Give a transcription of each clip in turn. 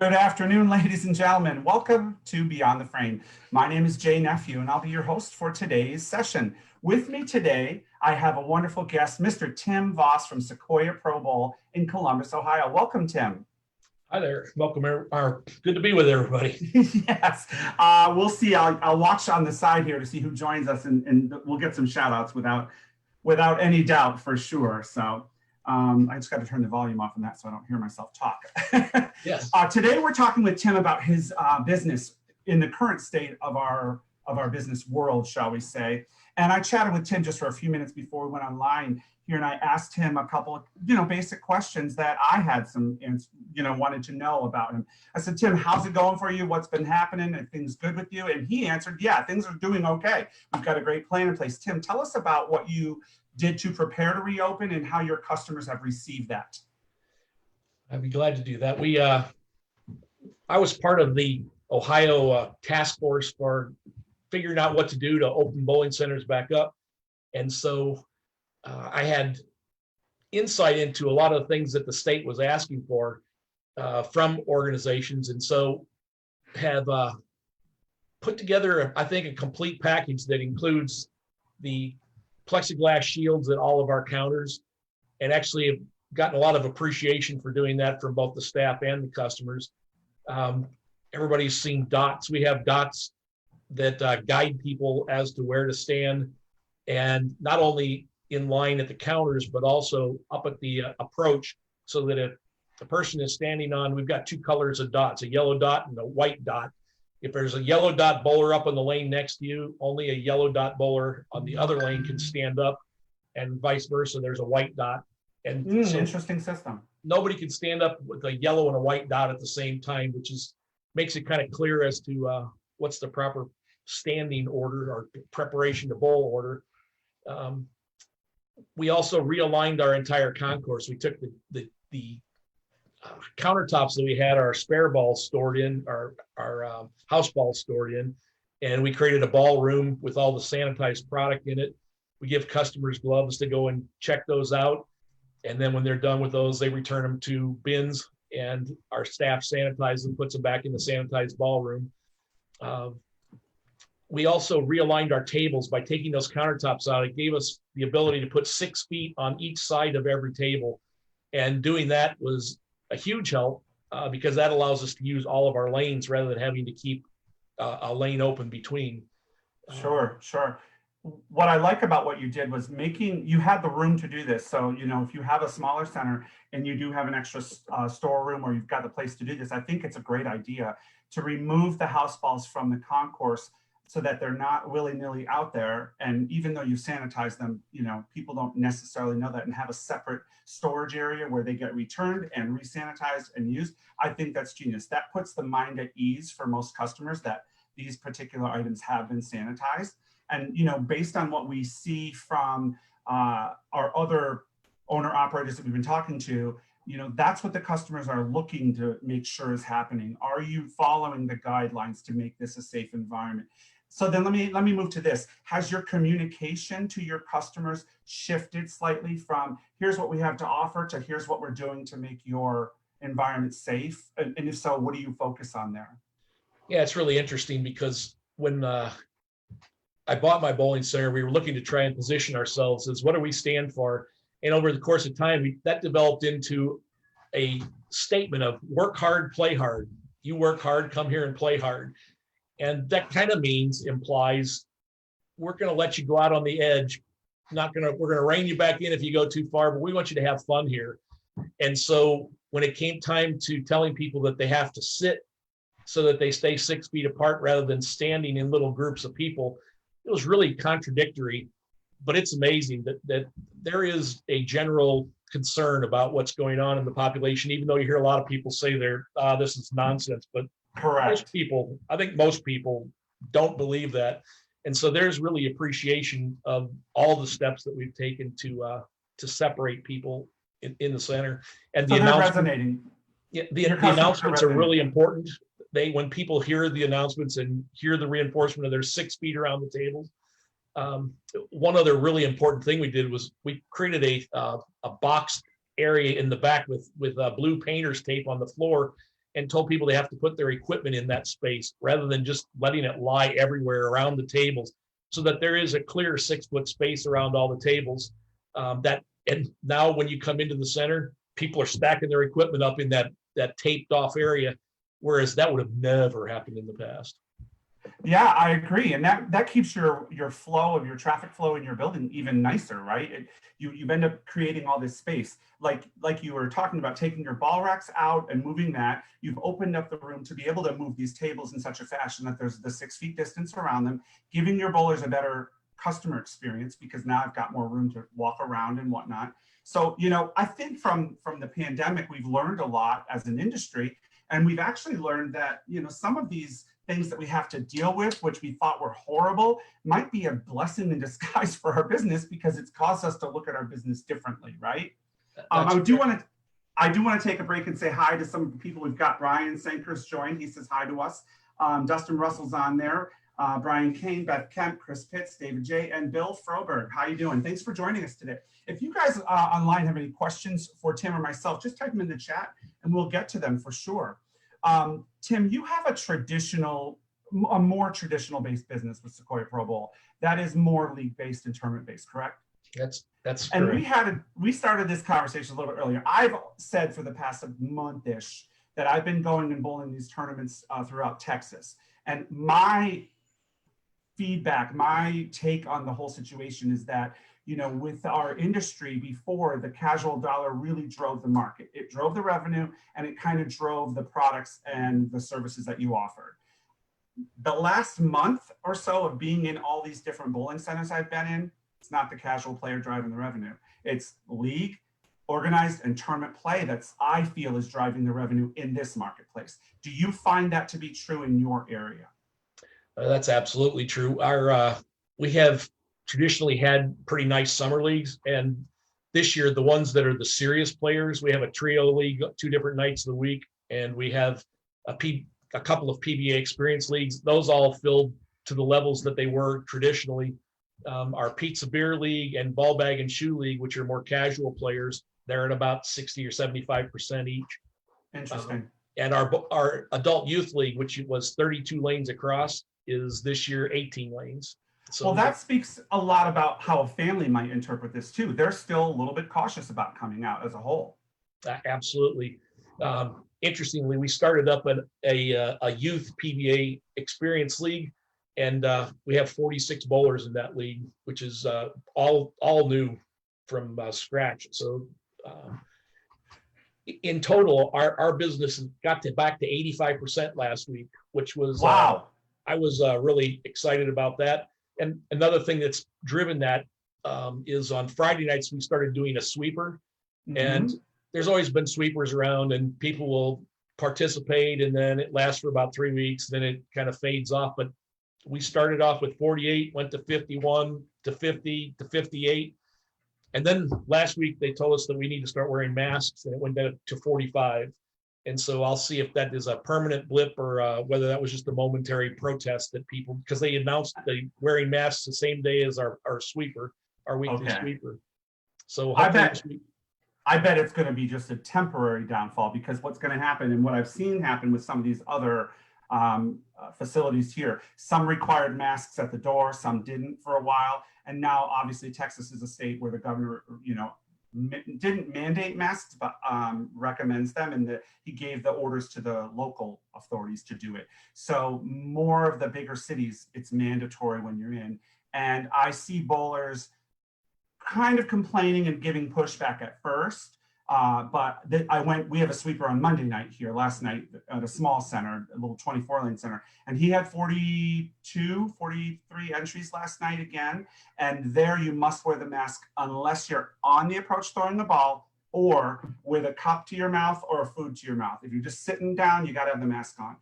Good afternoon, ladies and gentlemen. Welcome to Beyond the Frame. My name is Jay Nephew, and I'll be your host for today's session. With me today, I have a wonderful guest, Mr. Tim Voss from Sequoia Pro Bowl in Columbus, Ohio. Welcome, Tim. Hi there. Welcome. Good to be with everybody. Yes. We'll see. I'll watch on the side here to see who joins us, and we'll get some shout outs without any doubt for sure. So I just got to turn the volume off on that so I don't hear myself talk. Yes. Today we're talking with Tim about his business in the current state of our business world, shall we say. And I chatted with Tim just for a few minutes before we went online here, and I asked him a couple of, basic questions that I had wanted to know about him. I said, Tim, how's it going for you? What's been happening? Are things good with you? And he answered, yeah, things are doing okay. We've got a great plan in place. Tim, tell us about what you did to prepare to reopen and how your customers have received that. I'd be glad to do that. I was part of the Ohio task force for figuring out what to do to open bowling centers back up. And so I had insight into a lot of the things that the state was asking for from organizations. And so have put together, I think, a complete package that includes the plexiglass shields at all of our counters, and actually have gotten a lot of appreciation for doing that from both the staff and the customers. Everybody's seen dots. We have dots that guide people as to where to stand, and not only in line at the counters, but also up at the approach, so that if the person is standing on, we've got two colors of dots, a yellow dot and a white dot. If there's a yellow dot bowler up on the lane next to you, only a yellow dot bowler on the other lane can stand up, and vice versa. There's a white dot. And so interesting system. Nobody can stand up with a yellow and a white dot at the same time, which makes it kind of clear as to what's the proper standing order or preparation to bowl order. We also realigned our entire concourse. We took the countertops that we had our spare balls stored in, our house balls stored in, and we created a ballroom with all the sanitized product in it. We give customers gloves to go and check those out, and then when they're done with those, they return them to bins, and our staff sanitizes them, puts them back in the sanitized ballroom. We also realigned our tables by taking those countertops out. It gave us the ability to put 6 feet on each side of every table, and doing that was a huge help because that allows us to use all of our lanes rather than having to keep a lane open between. Sure. What I like about what you did was you had the room to do this. So, if you have a smaller center and you do have an extra storeroom, or you've got the place to do this, I think it's a great idea to remove the house balls from the concourse so that they're not willy-nilly out there. And even though you sanitize them, people don't necessarily know that, and have a separate storage area where they get returned and re-sanitized and used. I think that's genius. That puts the mind at ease for most customers that these particular items have been sanitized. And, based on what we see from our other owner operators that we've been talking to, that's what the customers are looking to make sure is happening. Are you following the guidelines to make this a safe environment? So then let me move to this. Has your communication to your customers shifted slightly from here's what we have to offer to here's what we're doing to make your environment safe? And if so, what do you focus on there? Yeah, it's really interesting because when I bought my bowling center, we were looking to try and position ourselves as what do we stand for? And over the course of time, that developed into a statement of work hard, play hard. You work hard, come here and play hard. And that kind of implies we're going to let you go out on the edge. We're going to rein you back in if you go too far, but we want you to have fun here. And so when it came time to telling people that they have to sit so that they stay 6 feet apart rather than standing in little groups of people, it was really contradictory. But it's amazing that there is a general concern about what's going on in the population, even though you hear a lot of people say this is nonsense. But correct. I think most people don't believe that. And so there's really appreciation of all the steps that we've taken to separate people in the center. And so they're resonating. Yeah, the announcements are really important. When people hear the announcements and hear the reinforcement of their 6 feet around the tables. One other really important thing we did was we created a box area in the back with blue painter's tape on the floor, and told people they have to put their equipment in that space rather than just letting it lie everywhere around the tables, so that there is a clear 6-foot space around all the tables. And now when you come into the center, people are stacking their equipment up in that taped off area, whereas that would have never happened in the past. Yeah, I agree, and that keeps your flow of your traffic flow in your building even nicer, right? You end up creating all this space, like you were talking about, taking your ball racks out and moving that. You've opened up the room to be able to move these tables in such a fashion that there's the 6 feet distance around them, giving your bowlers a better customer experience, because now I've got more room to walk around and whatnot. So, I think from the pandemic, we've learned a lot as an industry, and we've actually learned that, some of these things that we have to deal with, which we thought were horrible, might be a blessing in disguise for our business, because it's caused us to look at our business differently, right? I do want to take a break and say hi to some of the people we've got. Brian Sankers joined. He says hi to us. Dustin Russell's on there. Brian Kane, Beth Kemp, Chris Pitts, David J, and Bill Froberg. How you doing? Thanks for joining us today. If you guys online have any questions for Tim or myself, just type them in the chat and we'll get to them for sure. Tim, you have a more traditional based business with Sequoia Pro Bowl that is more league based and tournament based, correct? That's and correct. We started this conversation a little bit earlier. I've said for the past month-ish that I've been going and bowling these tournaments throughout Texas, and my feedback, my take on the whole situation is that, with our industry before, the casual dollar really drove the market. It drove the revenue, and it kind of drove the products and the services that you offered. The last month or so of being in all these different bowling centers I've been in, it's not the casual player driving the revenue. It's league, organized, and tournament play I feel is driving the revenue in this marketplace. Do you find that to be true in your area? That's absolutely true. We have traditionally had pretty nice summer leagues, and this year the ones that are the serious players, we have a trio league 2 different nights of the week, and we have a couple of PBA experience leagues. Those all filled to the levels that they were traditionally. Our pizza beer league and ball bag and shoe league, which are more casual players, they're at about 60 or 75% each. Interesting. And our adult youth league, which was 32 lanes across, is this year 18 lanes. So well, that speaks a lot about how a family might interpret this too. They're still a little bit cautious about coming out as a whole. Absolutely. Interestingly, we started up a youth PBA experience league, and we have 46 bowlers in that league, which is all new from scratch. So in total, our business got back to 85% last week, which was wow. I was really excited about that. And another thing that's driven that is on Friday nights, we started doing a sweeper. Mm-hmm. And there's always been sweepers around, and people will participate, and then it lasts for about 3 weeks. Then it kind of fades off. But we started off with 48, went to 51, to 50, to 58. And then last week, they told us that we need to start wearing masks, and it went down to 45. And so I'll see if that is a permanent blip or whether that was just a momentary protest that people, because they announced they wearing masks the same day as our sweeper, our weekly sweeper. So I bet it's going to be just a temporary downfall, because what's going to happen, and what I've seen happen with some of these other facilities here, some required masks at the door, some didn't for a while. And now obviously Texas is a state where the governor, didn't mandate masks, but recommends them, and he gave the orders to the local authorities to do it. So more of the bigger cities, it's mandatory when you're in. And I see bowlers kind of complaining and giving pushback at first, but we have a sweeper on Monday night here last night at a small center, a little 24-lane center, and he had 42, 43 entries last night again. And there you must wear the mask unless you're on the approach throwing the ball, or with a cup to your mouth or a food to your mouth. If you're just sitting down, you got to have the mask on.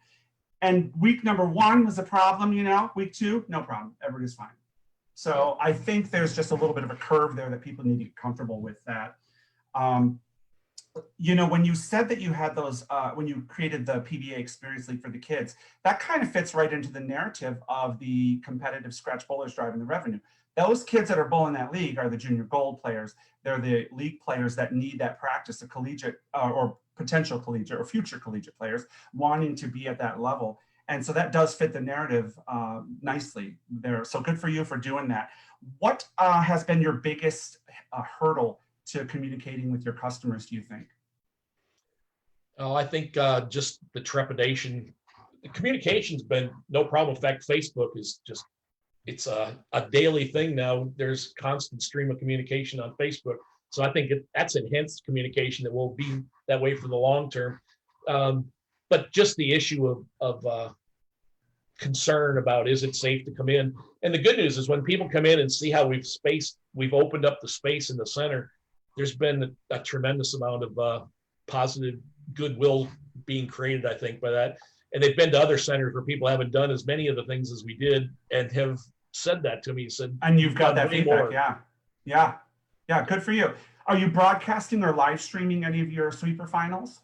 And week number 1 was a problem, week 2, no problem, everybody's fine. So I think there's just a little bit of a curve there that people need to get comfortable with that. When you said that you had those, when you created the PBA Experience League for the kids, that kind of fits right into the narrative of the competitive scratch bowlers driving the revenue. those kids that are bowling that league are the junior gold players. They're the league players that need that practice, the collegiate or potential collegiate or future collegiate players wanting to be at that level. And so that does fit the narrative nicely there. So good for you for doing that. What has been your biggest hurdle to communicating with your customers, do you think? Oh, I think just the trepidation. The communication's been no problem. In fact, Facebook is just, it's a daily thing now. There's constant stream of communication on Facebook. So I think that's enhanced communication that will be that way for the long term. But just the issue of concern about, is it safe to come in? And the good news is when people come in and see how we've opened up the space in the center, there's been a tremendous amount of positive goodwill being created, I think, by that. And they've been to other centers where people haven't done as many of the things as we did and have said that to me. Said, and you've got that feedback. More. Yeah. Good for you. Are you broadcasting or live streaming any of your sweeper finals?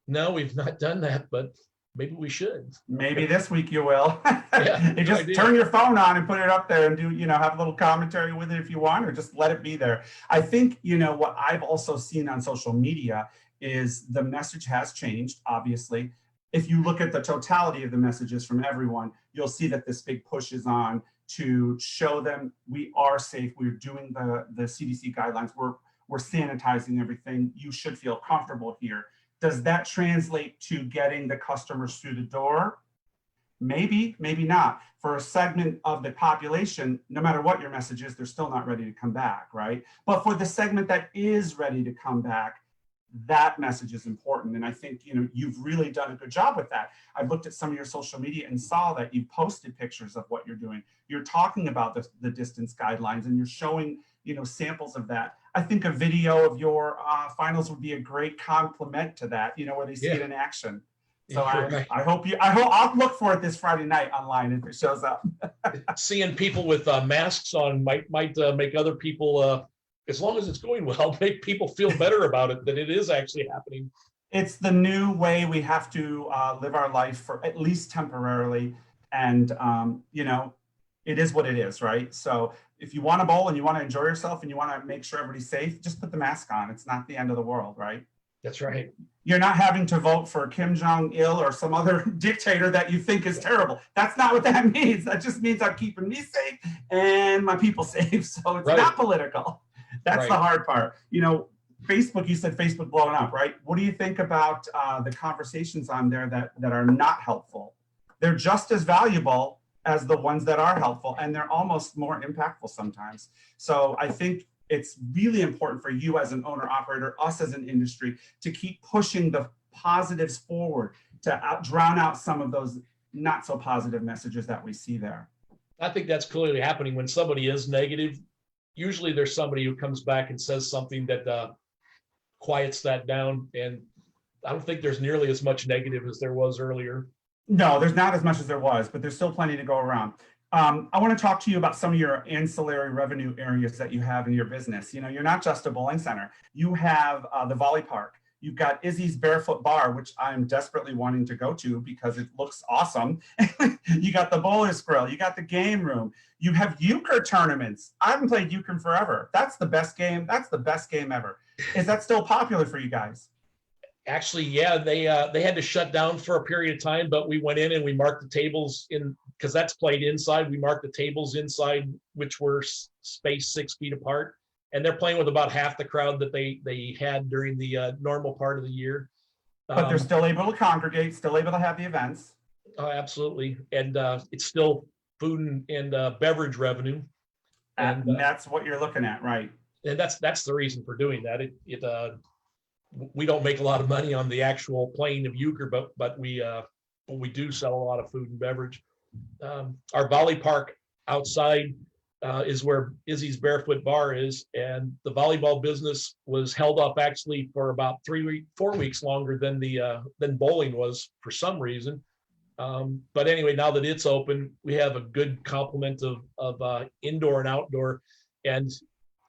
No, we've not done that, but maybe we should. Maybe this week you will. Yeah, you just turn your phone on and put it up there and do, have a little commentary with it if you want, or just let it be there. I think, what I've also seen on social media is the message has changed, obviously. If you look at the totality of the messages from everyone, you'll see that this big push is on to show them we are safe. We're doing the CDC guidelines. We're sanitizing everything. You should feel comfortable here. Does that translate to getting the customers through the door? Maybe, maybe not. For a segment of the population, no matter what your message is, they're still not ready to come back, right? But for the segment that is ready to come back, that message is important. And I think, you've really done a good job with that. I've looked at some of your social media and saw that you posted pictures of what you're doing. You're talking about the distance guidelines and you're showing, samples of that. I think a video of your finals would be a great complement to that, where they see it in action. So I'll look for it this Friday night online if it shows up. Seeing people with masks on might make other people, as long as it's going well, make people feel better about it, that it is actually happening. It's the new way we have to live our life, for at least temporarily. And, it is what it is, right? So if you want to bowl and you want to enjoy yourself and you want to make sure everybody's safe, just put the mask on. It's not the end of the world, right? That's right. You're not having to vote for Kim Jong-il or some other dictator that you think is terrible. That's not what that means. That just means I'm keeping me safe and my people safe. So it's not political. That's the hard part. Facebook, you said Facebook blowing up, right? What do you think about the conversations on there that are not helpful? They're just as valuable as the ones that are helpful, and they're almost more impactful sometimes. So I think it's really important for you as an owner operator, us as an industry, to keep pushing the positives forward, to drown out some of those not so positive messages that we see there. I think that's clearly happening. When somebody is negative, usually there's somebody who comes back and says something that quiets that down. And I don't think there's nearly as much negative as there was earlier. No, there's not as much as there was, but there's still plenty to go around. I want to talk to you about some of your ancillary revenue areas that you have in your business. You're not just a bowling center. You have the volley park. You've got Izzy's Barefoot Bar, which I'm desperately wanting to go to because it looks awesome. You got the Bowler's Grill. You got the game room. You have euchre tournaments. I haven't played euchre in forever. That's the best game. That's the best game ever. Is that still popular for you guys? Actually, yeah, they had to shut down for a period of time, but we went in and we marked the tables in, because that's played inside. We marked the tables inside, which were spaced 6 feet apart, and they're playing with about half the crowd that they had during the normal part of the year. But they're still able to congregate, still able to have the events. Oh, absolutely, and it's still food and beverage revenue, and that's what you're looking at, right? And that's the reason for doing that. We don't make a lot of money on the actual playing of euchre, but we do sell a lot of food and beverage. Our volley park outside is where Izzy's Barefoot Bar is, and the volleyball business was held up actually for about 4 weeks longer than bowling was for some reason. But anyway, now that it's open, we have a good complement of indoor and outdoor, and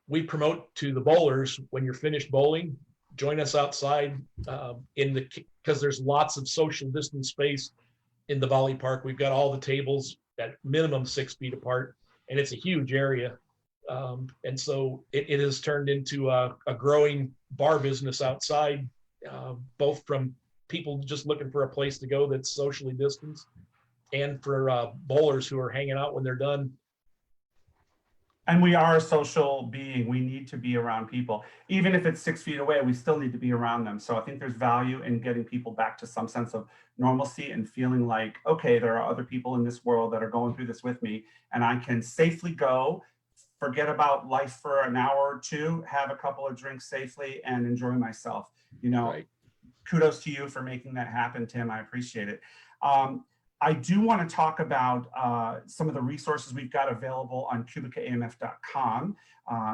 we promote to the bowlers, when you're finished bowling, join us outside because there's lots of social distance space in the volley park. We've got all the tables at minimum 6 feet apart, and it's a huge area. And so it has turned into a growing bar business outside, both from people just looking for a place to go that's socially distanced, and for bowlers who are hanging out when they're done. And we are a social being. We need to be around people. Even if it's 6 feet away, we still need to be around them. So I think there's value in getting people back to some sense of normalcy and feeling like, okay, there are other people in this world that are going through this with me, and I can safely go, forget about life for an hour or two, have a couple of drinks safely, and enjoy myself. You know, Right. Kudos to you for making that happen, Tim. I appreciate it. I do want to talk about some of the resources we've got available on cubicaamf.com.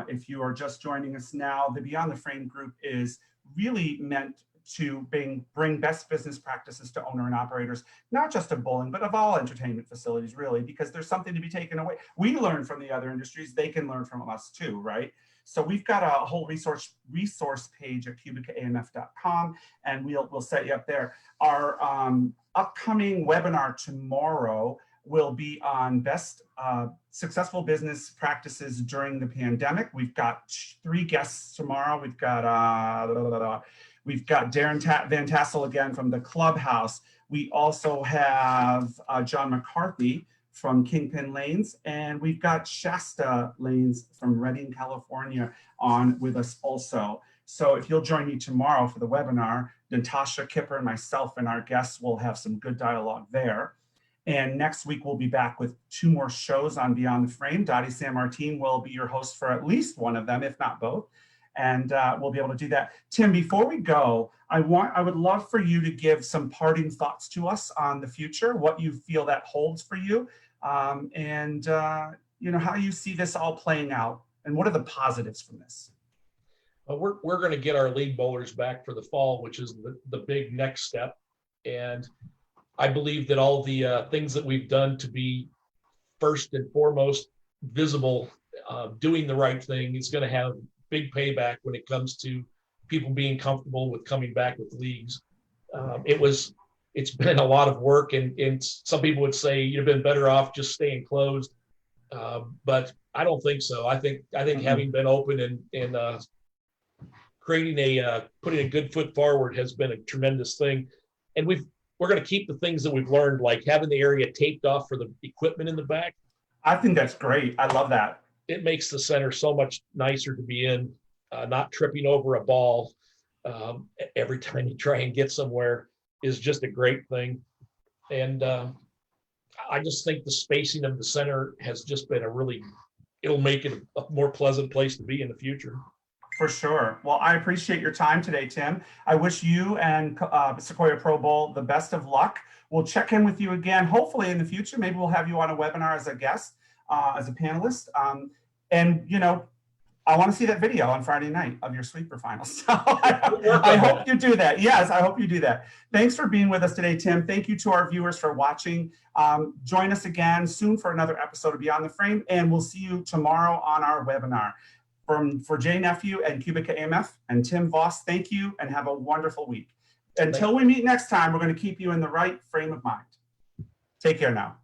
If you are just joining us now, the Beyond the Frame group is really meant to bring best business practices to owner and operators, not just of bowling, but of all entertainment facilities, really, because there's something to be taken away. We learn from the other industries, they can learn from us too, right? So we've got a whole resource page at cubicaamf.com, and we'll set you up there. Our upcoming webinar tomorrow will be on best successful business practices during the pandemic. We've got 3 guests tomorrow. We've got Darren Van Tassel again from the Clubhouse. We also have John McCarthy from Kingpin Lanes, and we've got Shasta Lanes from Redding, California on with us also. So if you'll join me tomorrow for the webinar, Natasha Kipper and myself and our guests will have some good dialogue there. And next week, we'll be back with 2 more shows on Beyond the Frame. Dottie Sanmartin will be your host for at least one of them, if not both. And we'll be able to do that. Tim, before we go, I would love for you to give some parting thoughts to us on the future, what you feel that holds for you, and you know, how you see this all playing out, and what are the positives from this? We're going to get our league bowlers back for the fall, which is the big next step. And I believe that all the things that we've done to be first and foremost visible, doing the right thing, is going to have big payback when it comes to people being comfortable with coming back with leagues. It's been a lot of work, and some people would say you've been better off just staying closed. But I don't think so. I think having been open and creating putting a good foot forward has been a tremendous thing. And we're going to keep the things that we've learned, like having the area taped off for the equipment in the back. I think that's great. I love that. It makes the center so much nicer to be in, not tripping over a ball every time you try and get somewhere is just a great thing. And I just think the spacing of the center has just been it'll make it a more pleasant place to be in the future. For sure. Well, I appreciate your time today, Tim. I wish you and Sequoia Pro Bowl the best of luck. We'll check in with you again, hopefully in the future. Maybe we'll have you on a webinar as a guest, as a panelist. And, you know, I want to see that video on Friday night of your sweeper finals. So I hope you do that. Yes, I hope you do that. Thanks for being with us today, Tim. Thank you to our viewers for watching. Join us again soon for another episode of Beyond the Frame, and we'll see you tomorrow on our webinar. For Jay Nephew and Cubica AMF and Tim Voss, thank you and have a wonderful week. Until we meet next time, we're going to keep you in the right frame of mind. Take care now.